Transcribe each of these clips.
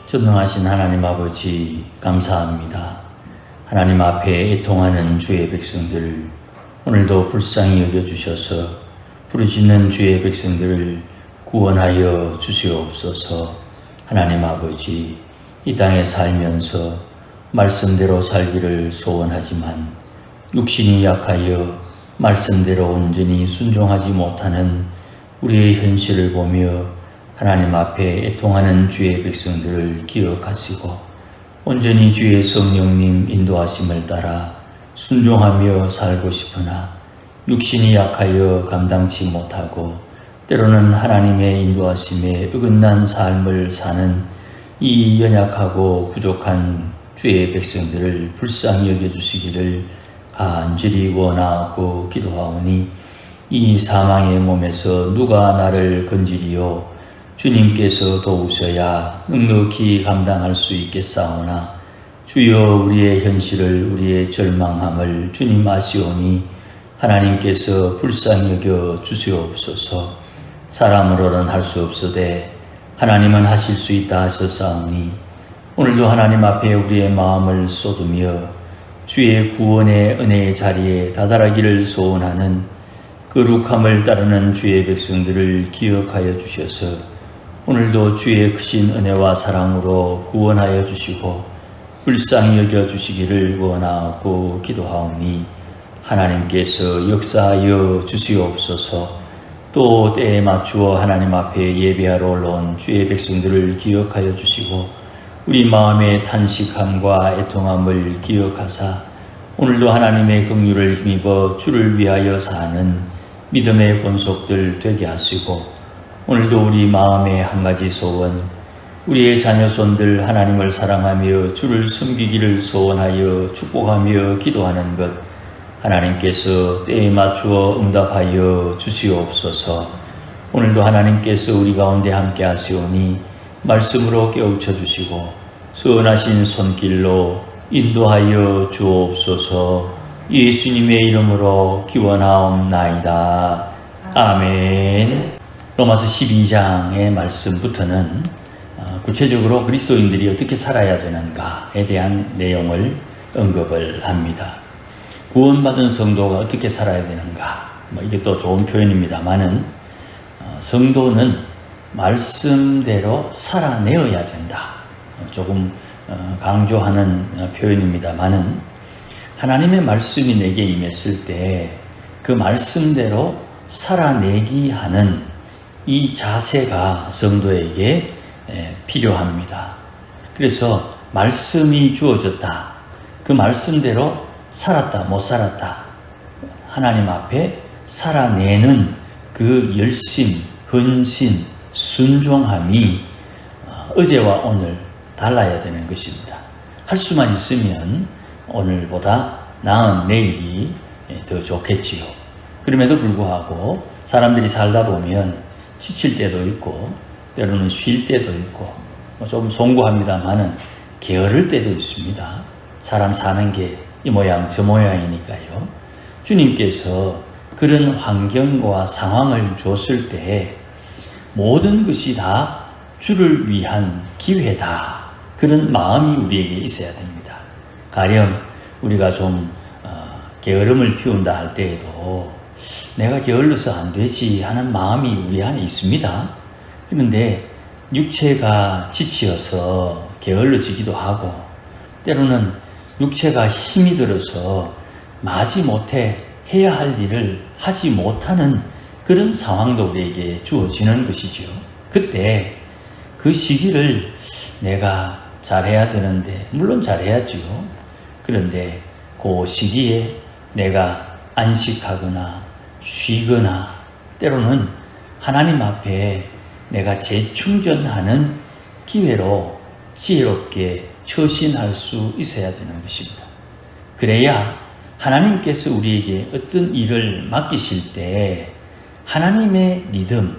전능하신 하나님 아버지 감사합니다. 하나님 앞에 애통하는 주의 백성들을 오늘도 불쌍히 여겨주셔서 부르짖는 주의 백성들을 구원하여 주시옵소서. 하나님 아버지, 이 땅에 살면서 말씀대로 살기를 소원하지만 육신이 약하여 말씀대로 온전히 순종하지 못하는 우리의 현실을 보며 하나님 앞에 애통하는 주의 백성들을 기억하시고 온전히 주의 성령님 인도하심을 따라 순종하며 살고 싶으나 육신이 약하여 감당치 못하고 때로는 하나님의 인도하심에 어긋난 삶을 사는 이 연약하고 부족한 주의 백성들을 불쌍히 여겨주시기를 간절히 원하고 기도하오니 이 사망의 몸에서 누가 나를 건지리요 주님께서 도우셔야 넉넉히 감당할 수 있겠사오나 주여 우리의 현실을 우리의 절망함을 주님 아시오니 하나님께서 불쌍히 여겨 주시옵소서. 사람으로는 할 수 없으되 하나님은 하실 수 있다 하셨사오니 오늘도 하나님 앞에 우리의 마음을 쏟으며 주의 구원의 은혜의 자리에 다다라기를 소원하는 거룩함을 따르는 주의 백성들을 기억하여 주셔서 오늘도 주의 크신 은혜와 사랑으로 구원하여 주시고 불쌍히 여겨주시기를 원하고 기도하오니 하나님께서 역사하여 주시옵소서. 또 때에 맞추어 하나님 앞에 예배하러 올라온 주의 백성들을 기억하여 주시고 우리 마음의 탄식함과 애통함을 기억하사 오늘도 하나님의 긍휼을 힘입어 주를 위하여 사는 믿음의 권속들 되게 하시고 오늘도 우리 마음의 한 가지 소원, 우리의 자녀손들 하나님을 사랑하며 주를 섬기기를 소원하여 축복하며 기도하는 것 하나님께서 때에 맞추어 응답하여 주시옵소서. 오늘도 하나님께서 우리 가운데 함께 하시오니 말씀으로 깨우쳐 주시고 선하신 손길로 인도하여 주옵소서. 예수님의 이름으로 기원하옵나이다. 아멘. 로마서 12장의 말씀부터는 구체적으로 그리스도인들이 어떻게 살아야 되는가에 대한 내용을 언급을 합니다. 구원받은 성도가 어떻게 살아야 되는가, 이게 또 좋은 표현입니다만은 성도는 말씀대로 살아내어야 된다. 조금 강조하는 표현입니다만은 하나님의 말씀이 내게 임했을 때 그 말씀대로 살아내기 하는 이 자세가 성도에게 필요합니다. 그래서 말씀이 주어졌다. 그 말씀대로 살았다, 못 살았다. 하나님 앞에 살아내는 그 열심, 헌신, 순종함이 어제와 오늘 달라야 되는 것입니다. 할 수만 있으면 오늘보다 나은 내일이 더 좋겠지요. 그럼에도 불구하고 사람들이 살다 보면 지칠 때도 있고 때로는 쉴 때도 있고 좀 송구합니다만은 게으를 때도 있습니다. 사람 사는 게 이 모양 저 모양이니까요. 주님께서 그런 환경과 상황을 줬을 때 모든 것이 다 주를 위한 기회다. 그런 마음이 우리에게 있어야 됩니다. 가령 우리가 좀 게으름을 피운다 할 때에도 내가 게을러서 안 되지 하는 마음이 우리 안에 있습니다. 그런데 육체가 지치어서 게을러지기도 하고 때로는 육체가 힘이 들어서 마지 못해 해야 할 일을 하지 못하는 그런 상황도 우리에게 주어지는 것이죠. 그때 그 시기를 내가 잘해야 되는데 물론 잘해야지요. 그런데 그 시기에 내가 안식하거나 쉬거나 때로는 하나님 앞에 내가 재충전하는 기회로 지혜롭게 처신할 수 있어야 되는 것입니다. 그래야 하나님께서 우리에게 어떤 일을 맡기실 때 하나님의 리듬,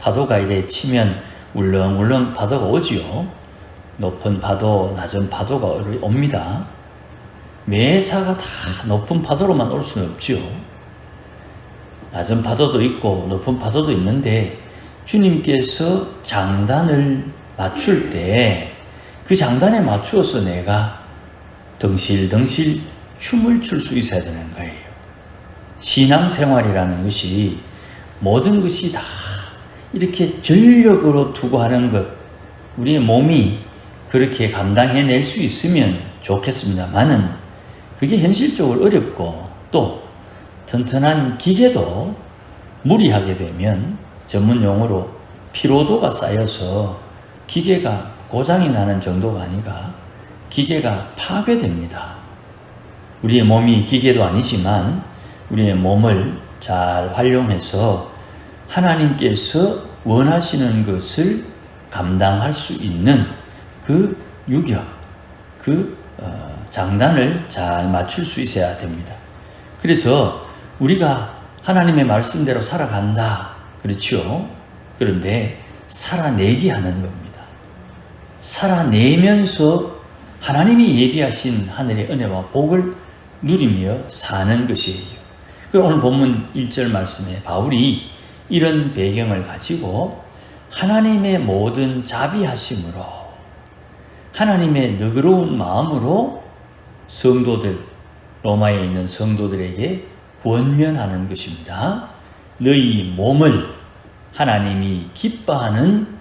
파도가 이래 치면 울렁울렁 파도가 오지요. 높은 파도, 낮은 파도가 옵니다. 매사가 다 높은 파도로만 올 수는 없지요. 낮은 파도도 있고 높은 파도도 있는데 주님께서 장단을 맞출 때 그 장단에 맞추어서 내가 덩실덩실 춤을 출 수 있어야 되는 거예요. 신앙생활이라는 것이 모든 것이 다 이렇게 전력으로 투구하는 것, 우리의 몸이 그렇게 감당해낼 수 있으면 좋겠습니다만은 그게 현실적으로 어렵고 또 튼튼한 기계도 무리하게 되면 전문 용어로 피로도가 쌓여서 기계가 고장이 나는 정도가 아니라 기계가 파괴됩니다. 우리의 몸이 기계도 아니지만 우리의 몸을 잘 활용해서 하나님께서 원하시는 것을 감당할 수 있는 그 유격, 그 장단을 잘 맞출 수 있어야 됩니다. 그래서 우리가 하나님의 말씀대로 살아간다. 그렇죠? 그런데 살아내게 하는 겁니다. 살아내면서 하나님이 예비하신 하늘의 은혜와 복을 누리며 사는 것이에요. 오늘 본문 1절 말씀에 바울이 이런 배경을 가지고 하나님의 모든 자비하심으로 하나님의 너그러운 마음으로 성도들, 로마에 있는 성도들에게 권면하는 것입니다. 너희 몸을 하나님이 기뻐하는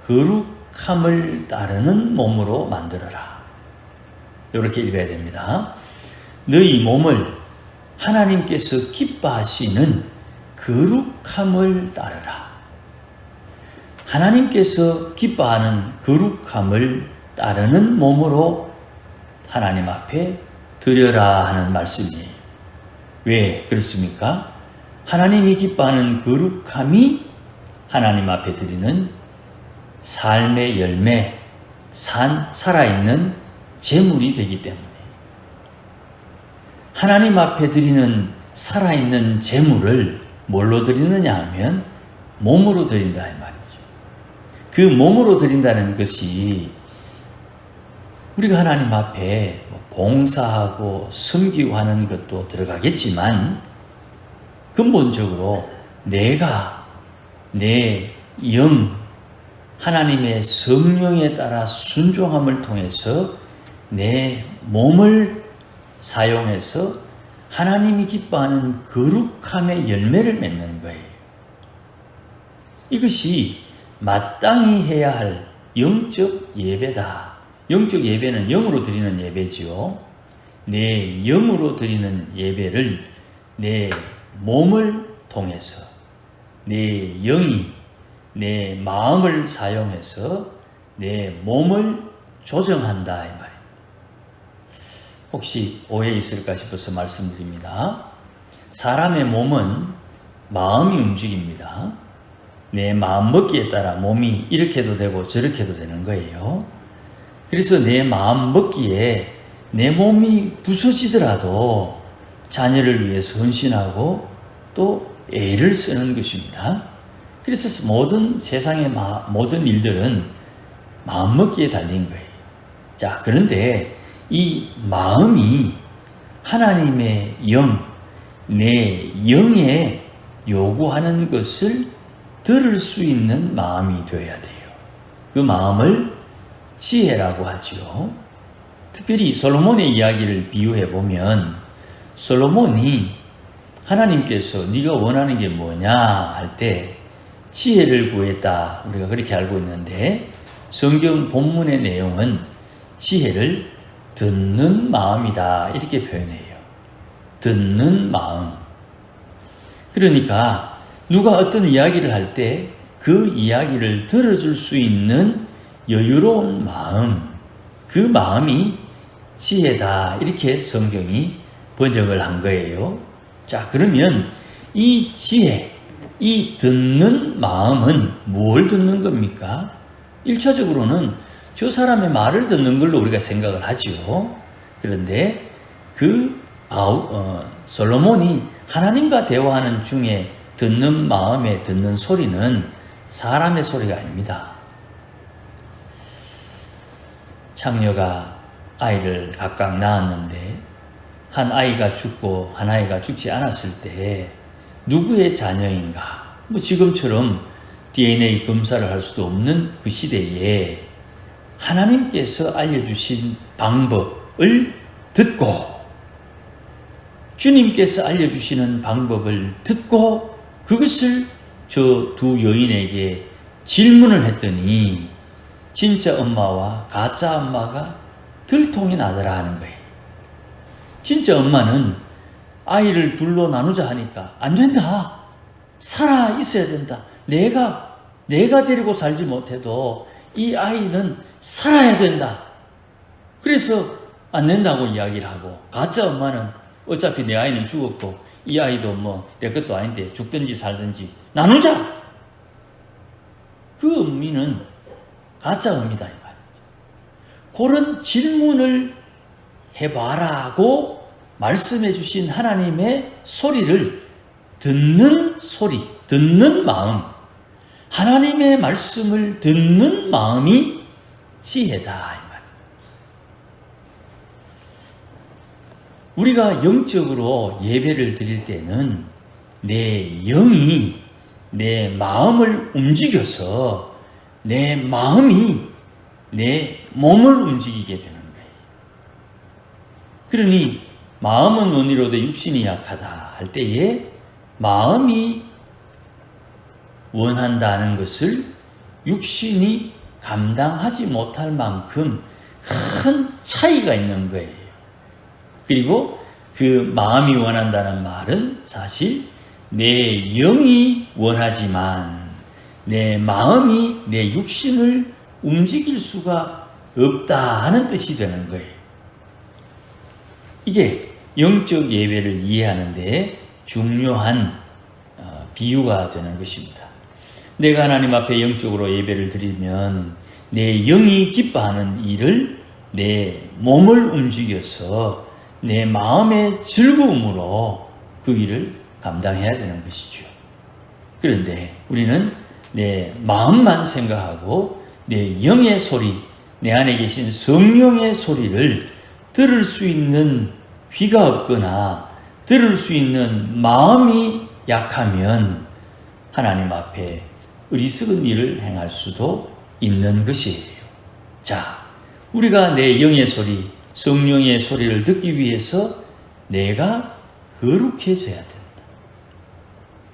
거룩함을 따르는 몸으로 만들어라. 이렇게 읽어야 됩니다. 너희 몸을 하나님께서 기뻐하시는 거룩함을 따르라. 하나님께서 기뻐하는 거룩함을 따르는 몸으로 하나님 앞에 드려라 하는 말씀이에요. 왜 그렇습니까? 하나님이 기뻐하는 거룩함이 하나님 앞에 드리는 삶의 열매, 살아있는 제물이 되기 때문에 하나님 앞에 드리는 살아있는 제물을 뭘로 드리느냐 하면 몸으로 드린다 이 말이죠. 그 몸으로 드린다는 것이 우리가 하나님 앞에 봉사하고 섬기고 하는 것도 들어가겠지만 근본적으로 내가 내 영, 하나님의 성령에 따라 순종함을 통해서 내 몸을 사용해서 하나님이 기뻐하는 거룩함의 열매를 맺는 거예요. 이것이 마땅히 해야 할 영적 예배다. 영적 예배는 영으로 드리는 예배지요. 내 영으로 드리는 예배를 내 몸을 통해서 내 영이 내 마음을 사용해서 내 몸을 조정한다 이 말입니다. 혹시 오해 있을까 싶어서 말씀드립니다. 사람의 몸은 마음이 움직입니다. 내 마음 먹기에 따라 몸이 이렇게도 되고 저렇게도 되는 거예요. 그래서 내 마음 먹기에 내 몸이 부서지더라도 자녀를 위해서 헌신하고 또 애를 쓰는 것입니다. 그래서 모든 세상의 모든 일들은 마음 먹기에 달린 거예요. 자, 그런데 이 마음이 하나님의 영, 내 영에 요구하는 것을 들을 수 있는 마음이 되어야 돼요. 그 마음을 지혜라고 하죠. 특별히 솔로몬의 이야기를 비유해 보면 솔로몬이 하나님께서 네가 원하는 게 뭐냐 할 때 지혜를 구했다. 우리가 그렇게 알고 있는데 성경 본문의 내용은 지혜를 듣는 마음이다. 이렇게 표현해요. 듣는 마음. 그러니까 누가 어떤 이야기를 할 때 그 이야기를 들어줄 수 있는 여유로운 마음, 그 마음이 지혜다. 이렇게 성경이 번역을 한 거예요. 자, 그러면 이 지혜, 이 듣는 마음은 뭘 듣는 겁니까? 1차적으로는 저 사람의 말을 듣는 걸로 우리가 생각을 하죠. 그런데 솔로몬이 하나님과 대화하는 중에 듣는 마음에 듣는 소리는 사람의 소리가 아닙니다. 창녀가 아이를 각각 낳았는데 한 아이가 죽고 한 아이가 죽지 않았을 때 누구의 자녀인가? 지금처럼 DNA 검사를 할 수도 없는 그 시대에 하나님께서 알려주신 방법을 듣고 주님께서 알려주시는 방법을 듣고 그것을 저 두 여인에게 질문을 했더니 진짜 엄마와 가짜 엄마가 들통이 나더라 하는 거예요. 진짜 엄마는 아이를 둘로 나누자 하니까 안 된다. 살아 있어야 된다. 내가 데리고 살지 못해도 이 아이는 살아야 된다. 그래서 안 된다고 이야기를 하고 가짜 엄마는 어차피 내 아이는 죽었고 이 아이도 뭐 내 것도 아닌데 죽든지 살든지 나누자. 그 의미는 가짜 의미다 이 말이에요. 그런 질문을 해봐라고 말씀해 주신 하나님의 소리를 듣는 소리, 듣는 마음, 하나님의 말씀을 듣는 마음이 지혜다 이 말. 우리가 영적으로 예배를 드릴 때는 내 영이 내 마음을 움직여서 내 마음이 내 몸을 움직이게 되는 거예요. 그러니 마음은 원이로되 육신이 약하다 할 때에 마음이 원한다는 것을 육신이 감당하지 못할 만큼 큰 차이가 있는 거예요. 그리고 그 마음이 원한다는 말은 사실 내 영이 원하지만 내 마음이 내 육신을 움직일 수가 없다 하는 뜻이 되는 거예요. 이게 영적 예배를 이해하는 데 중요한 비유가 되는 것입니다. 내가 하나님 앞에 영적으로 예배를 드리면 내 영이 기뻐하는 일을 내 몸을 움직여서 내 마음의 즐거움으로 그 일을 감당해야 되는 것이죠. 그런데 우리는 내 마음만 생각하고 내 영의 소리, 내 안에 계신 성령의 소리를 들을 수 있는 귀가 없거나 들을 수 있는 마음이 약하면 하나님 앞에 어리석은 일을 행할 수도 있는 것이에요. 자, 우리가 내 영의 소리, 성령의 소리를 듣기 위해서 내가 거룩해져야 된다.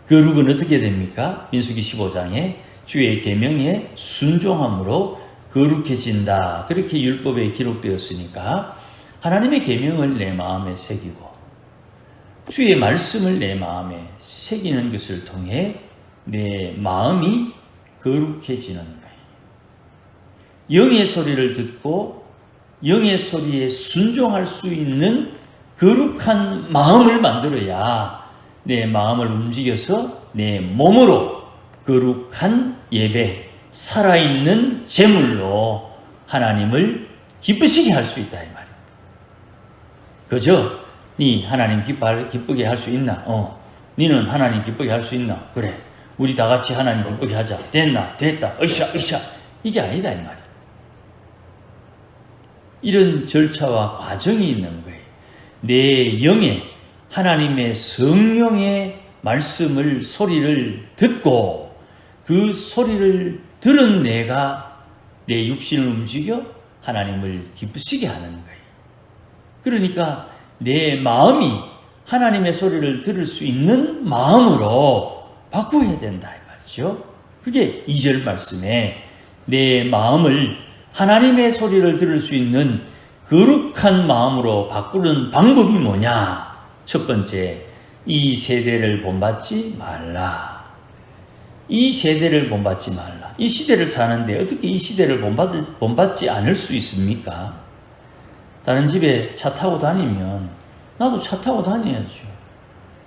거룩은 어떻게 됩니까? 민수기 15장에 주의 계명에 순종함으로 거룩해진다. 그렇게 율법에 기록되었으니까 하나님의 계명을 내 마음에 새기고 주의 말씀을 내 마음에 새기는 것을 통해 내 마음이 거룩해지는 거예요. 영의 소리를 듣고 영의 소리에 순종할 수 있는 거룩한 마음을 만들어야 내 마음을 움직여서 내 몸으로 거룩한 예배, 살아있는 제물로 하나님을 기쁘시게 할 수 있다 이 말입니다. 그저 니 하나님 기쁘게 할 수 있나? 니는 하나님 기쁘게 할 수 있나? 그래, 우리 다 같이 하나님 기쁘게 하자. 됐나? 됐다. 으쌰. 이게 아니다 이 말이에요. 이런 절차와 과정이 있는 거예요. 내 영에 하나님의 성령의 말씀을, 소리를 듣고 그 소리를 들은 내가 내 육신을 움직여 하나님을 기쁘시게 하는 거예요. 그러니까 내 마음이 하나님의 소리를 들을 수 있는 마음으로 바꾸어야 된다 이 말이죠. 그게 2절 말씀에 내 마음을 하나님의 소리를 들을 수 있는 거룩한 마음으로 바꾸는 방법이 뭐냐? 첫 번째, 이 세대를 본받지 말라. 이 세대를 본받지 말라. 이 시대를 사는데 어떻게 이 시대를 본받지 않을 수 있습니까? 다른 집에 차 타고 다니면 나도 차 타고 다녀야죠.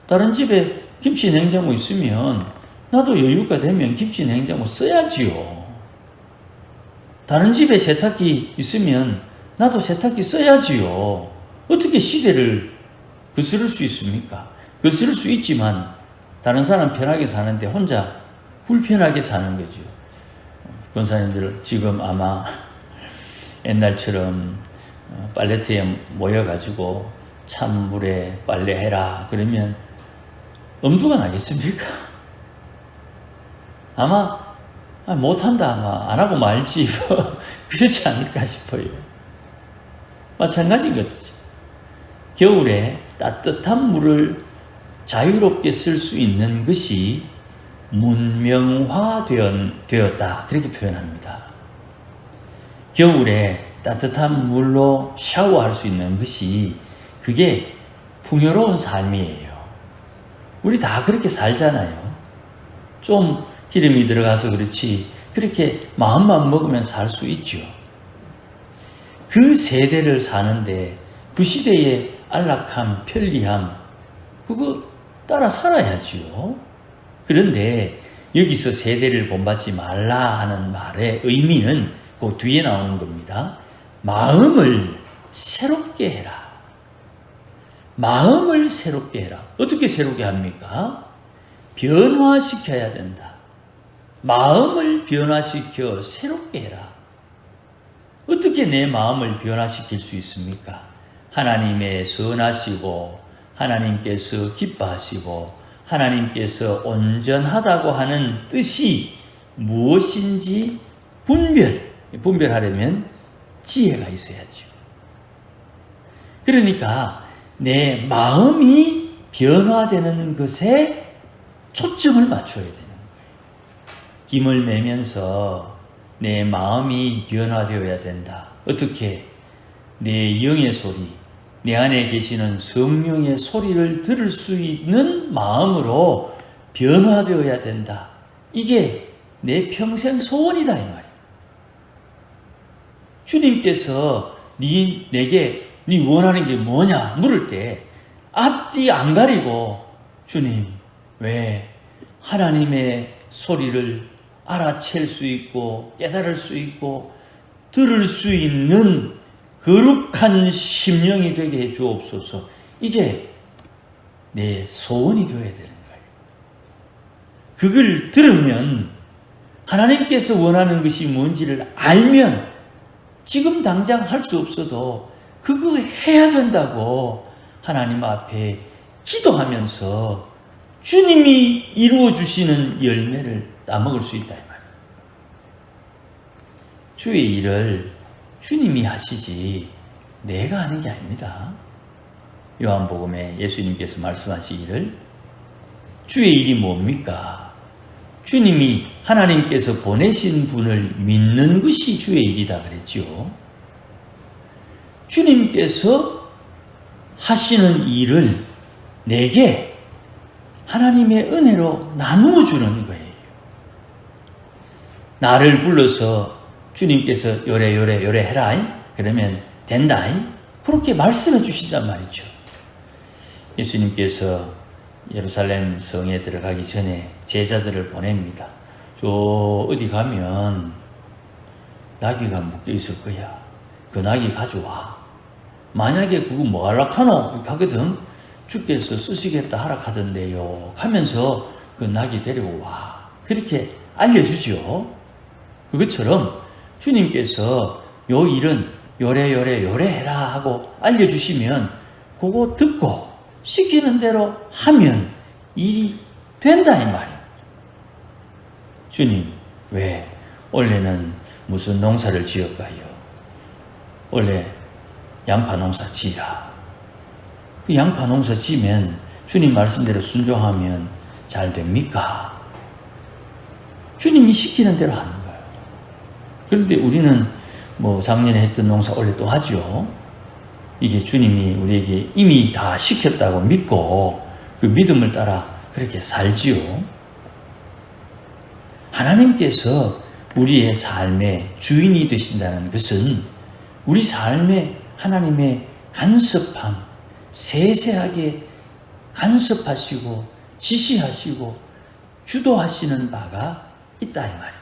다른 집에 김치 냉장고 있으면 나도 여유가 되면 김치 냉장고 써야지요. 다른 집에 세탁기 있으면 나도 세탁기 써야지요. 어떻게 시대를 거스를 수 있습니까? 거스를 수 있지만 다른 사람 편하게 사는데 혼자 불편하게 사는 거죠. 권사님들 지금 아마 옛날처럼 빨래터에 모여가지고 찬물에 빨래해라 그러면 엄두가 나겠습니까? 아마 못한다, 안 하고 말지, 그렇지 않을까 싶어요. 마찬가지인 거죠. 겨울에 따뜻한 물을 자유롭게 쓸 수 있는 것이 문명화되었다. 그렇게 표현합니다. 겨울에 따뜻한 물로 샤워할 수 있는 것이 그게 풍요로운 삶이에요. 우리 다 그렇게 살잖아요. 좀 기름이 들어가서 그렇지 그렇게 마음만 먹으면 살 수 있죠. 그 세대를 사는데 그 시대의 안락함, 편리함 그거 따라 살아야지요. 그런데 여기서 세대를 본받지 말라 하는 말의 의미는 그 뒤에 나오는 겁니다. 마음을 새롭게 해라. 마음을 새롭게 해라. 어떻게 새롭게 합니까? 변화시켜야 된다. 마음을 변화시켜 새롭게 해라. 어떻게 내 마음을 변화시킬 수 있습니까? 하나님의 선하시고 하나님께서 기뻐하시고 하나님께서 온전하다고 하는 뜻이 무엇인지 분별하려면 지혜가 있어야죠. 그러니까 내 마음이 변화되는 것에 초점을 맞춰야 되는 거예요. 김을 매면서 내 마음이 변화되어야 된다. 어떻게? 내 영의 소리, 내 안에 계시는 성령의 소리를 들을 수 있는 마음으로 변화되어야 된다. 이게 내 평생 소원이다 이 말이에요. 주님께서 내게 네 원하는 게 뭐냐 물을 때 앞뒤 안 가리고 주님 왜 하나님의 소리를 알아챌 수 있고 깨달을 수 있고 들을 수 있는 거룩한 심령이 되게 해 주옵소서. 이게 내 소원이 되어야 되는 거예요. 그걸 들으면 하나님께서 원하는 것이 뭔지를 알면 지금 당장 할 수 없어도 그거 해야 된다고 하나님 앞에 기도하면서 주님이 이루어 주시는 열매를 따먹을 수 있다 이 말이에요. 주의 일을 주님이 하시지 내가 하는 게 아닙니다. 요한복음에 예수님께서 말씀하시기를 주의 일이 뭡니까? 주님이 하나님께서 보내신 분을 믿는 것이 주의 일이다 그랬죠. 주님께서 하시는 일을 내게 하나님의 은혜로 나누어 주는 거예요. 나를 불러서 주님께서 요래 해라. 그러면 된다. 그렇게 말씀해 주신단 말이죠. 예수님께서 예루살렘 성에 들어가기 전에 제자들을 보냅니다. 저 어디 가면 나귀가 묶여 있을 거야. 그 나귀 가져와. 만약에 그거 뭐 하락하노? 하거든. 주께서 쓰시겠다 하락하던데요. 하면서 그 나귀 데리고 와. 그렇게 알려주죠. 그것처럼 주님께서 요 일은 요래 해라 하고 알려주시면 그거 듣고 시키는 대로 하면 일이 된다 이 말이에요. 주님 왜 원래는 무슨 농사를 지을까요? 원래 양파 농사 지라. 그 양파 농사 지면 주님 말씀대로 순종하면 잘 됩니까? 주님이 시키는 대로 하는 거예요. 그런데 우리는 뭐 작년에 했던 농사 원래 또 하죠. 이게 주님이 우리에게 이미 다 시켰다고 믿고 그 믿음을 따라 그렇게 살지요. 하나님께서 우리의 삶의 주인이 되신다는 것은 우리 삶에 하나님의 간섭함, 세세하게 간섭하시고 지시하시고 주도하시는 바가 있다 이 말이에요.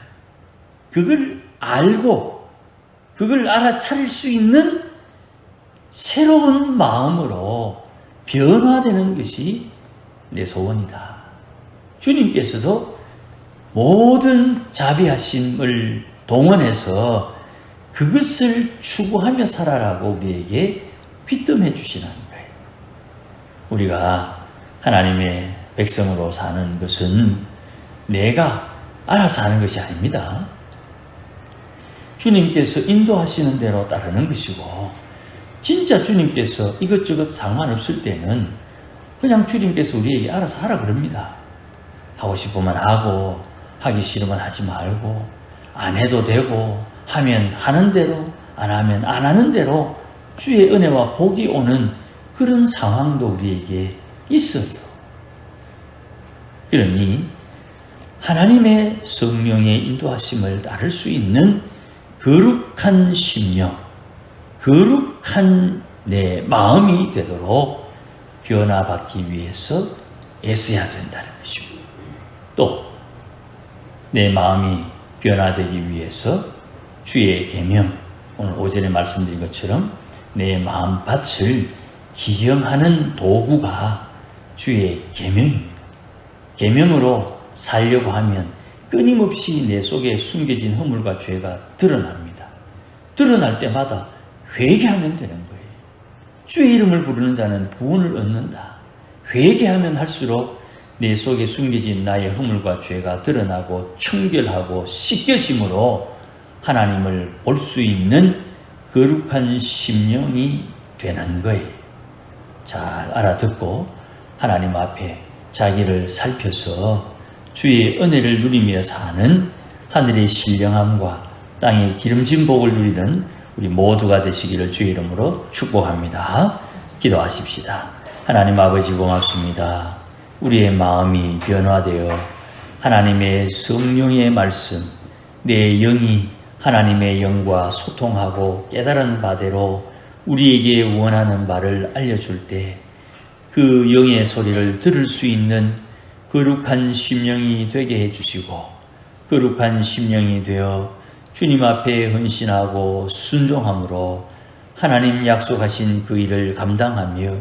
그걸 알고 그걸 알아차릴 수 있는 새로운 마음으로 변화되는 것이 내 소원이다. 주님께서도 모든 자비하심을 동원해서 그것을 추구하며 살아라고 우리에게 귀뜸해 주시는 거예요. 우리가 하나님의 백성으로 사는 것은 내가 알아서 하는 것이 아닙니다. 주님께서 인도하시는 대로 따르는 것이고, 진짜 주님께서 이것저것 상관없을 때는 그냥 주님께서 우리에게 알아서 하라 그럽니다. 하고 싶으면 하고, 하기 싫으면 하지 말고, 안 해도 되고, 하면 하는 대로, 안 하면 안 하는 대로 주의 은혜와 복이 오는 그런 상황도 우리에게 있어요. 그러니 하나님의 성령의 인도하심을 따를 수 있는 거룩한 심령, 거룩한 내 마음이 되도록 변화받기 위해서 애써야 된다는 것입니다. 또 내 마음이 변화되기 위해서 주의 계명, 오늘 오전에 말씀드린 것처럼 내 마음밭을 기경하는 도구가 주의 계명입니다. 계명으로 살려고 하면 끊임없이 내 속에 숨겨진 허물과 죄가 드러납니다. 드러날 때마다 회개하면 되는 거예요. 주의 이름을 부르는 자는 구원을 얻는다. 회개하면 할수록 내 속에 숨겨진 나의 허물과 죄가 드러나고 청결하고 씻겨짐으로 하나님을 볼 수 있는 거룩한 심령이 되는 거예요. 잘 알아듣고 하나님 앞에 자기를 살펴서 주의 은혜를 누리며 사는 하늘의 신령함과 땅의 기름진 복을 누리는 우리 모두가 되시기를 주의 이름으로 축복합니다. 기도하십시다. 하나님 아버지 고맙습니다. 우리의 마음이 변화되어 하나님의 성령의 말씀, 내 영이 하나님의 영과 소통하고 깨달은 바대로 우리에게 원하는 바를 알려줄 때 그 영의 소리를 들을 수 있는 거룩한 심령이 되게 해주시고, 거룩한 심령이 되어 주님 앞에 헌신하고 순종함으로 하나님 약속하신 그 일을 감당하며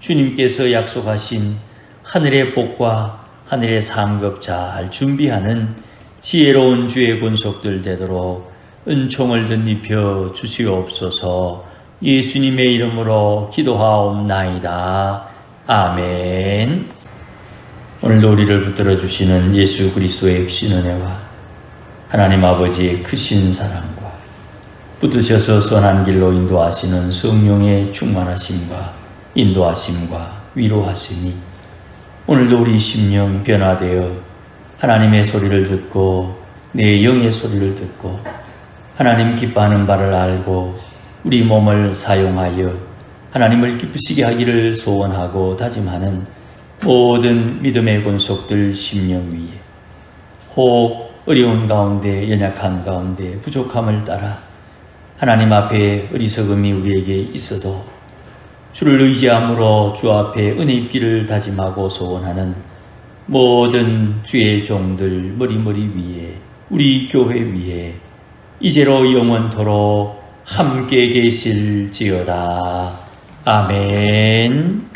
주님께서 약속하신 하늘의 복과 하늘의 상급 잘 준비하는 지혜로운 주의 권속들 되도록 은총을 덧입혀 주시옵소서. 예수님의 이름으로 기도하옵나이다. 아멘. 오늘도 우리를 붙들어 주시는 예수 그리스도의 크신 은혜와 하나님 아버지의 크신 사랑과 붙드셔서 선한 길로 인도하시는 성령의 충만하심과 인도하심과 위로하심이 오늘도 우리 심령 변화되어 하나님의 소리를 듣고 내 영의 소리를 듣고 하나님 기뻐하는 바를 알고 우리 몸을 사용하여 하나님을 기쁘시게 하기를 소원하고 다짐하는 모든 믿음의 권속들 심령 위에 혹 어려운 가운데 연약한 가운데 부족함을 따라 하나님 앞에 어리석음이 우리에게 있어도 주를 의지함으로 주 앞에 은혜 입기를 다짐하고 소원하는 모든 주의 종들 머리머리 위에 우리 교회 위에 이제로 영원토록 함께 계실지어다. 아멘.